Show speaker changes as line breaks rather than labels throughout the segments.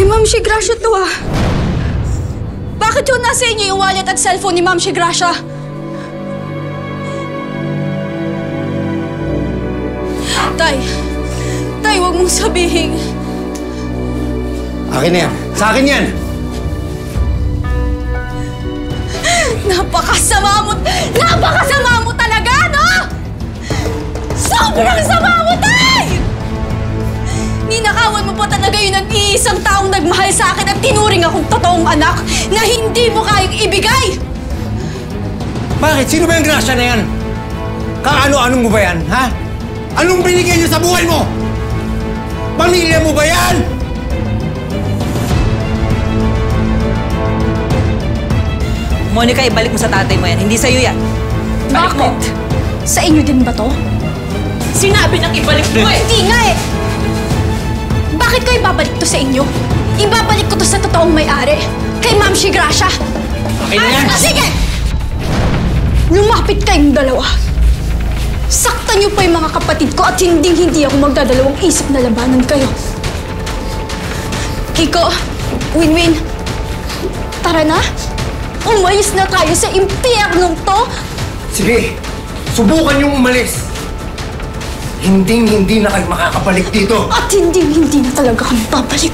Ma'am si Gracia to ah. Bakit yun nasa inyo yung wallet at cellphone ni Ma'am si Gracia? Tay, huwag mong sabihin.
Akin na yan. Sa akin yan!
Napakasama mo talaga, no? Sobrang sama mo, Tay! Ninakawan mo pa talaga yung nag-iisang taong nagmahal sa akin at tinuring akong totoong anak na hindi mo kayang ibigay!
Bakit? Sino ba yung Gracia na yan? Kaano-anong mo ba yan, ha? Anong binigay niyo sa buhay mo? Pamilya mo ba yan?
Monica, ibalik mo sa tatay mo yan. Hindi sa'yo yan.
Balik mo. Sa inyo din ba to?
Sinabi nang ibalik mo eh!
Hindi nga eh! Bakit ko ibabalik to sa inyo? Ibabalik ko to sa totoong may-ari. Kay Ma'am si Gracia.
Okay na yan!
Sige! Lumapit kayong dalawa. Saktan niyo pa yung mga kapatid ko at hindi ako magdadalawang isip na labanan kayo. Kiko, Winwin, tara na. Umalis na tayo sa impyernong to.
Sige, subukan niyong umalis. Hindi na kayo makakabalik dito.
At hindi na talaga kami babalik.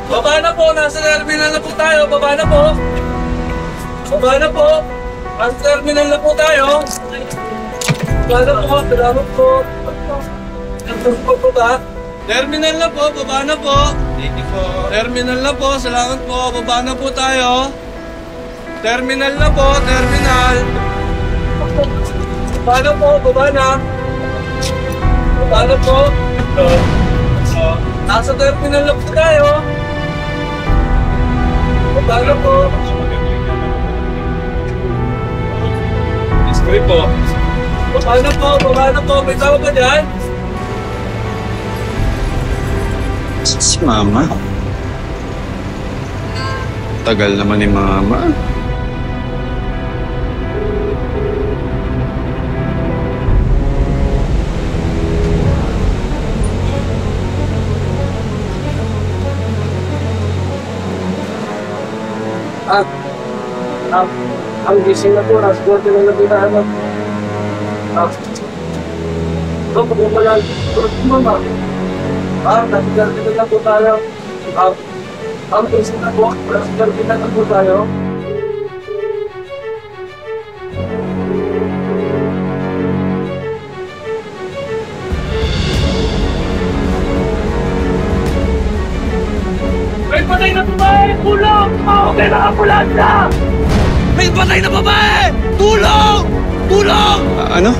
Baba na po! Nasa terminal na po tayo! Baba na po! Baba na po! Nasa terminal na po tayo! Baba na po! Salamat po! Salamat po ba? Terminal na po! Baba na po! Terminal na po! Salamat po! Baba na po tayo! Terminal na po! Terminal! Baba na po! Baba na! Baba na po! Nasa terminal na po tayo! Baba po! Discreet po! Baba na po! May tao ba dyan?
Si Mama? Tagal naman ni Mama.
Ang gising na po, nasa korte na nabitaan na. Ito, pagpapala, mama. Nasa korte na po tayo. Ang gising na po, nasa korte na po tayo. May patay na babae! Tulong! Okay na ambulansya! May patay na babae! Tulong! Tulong!
Ano?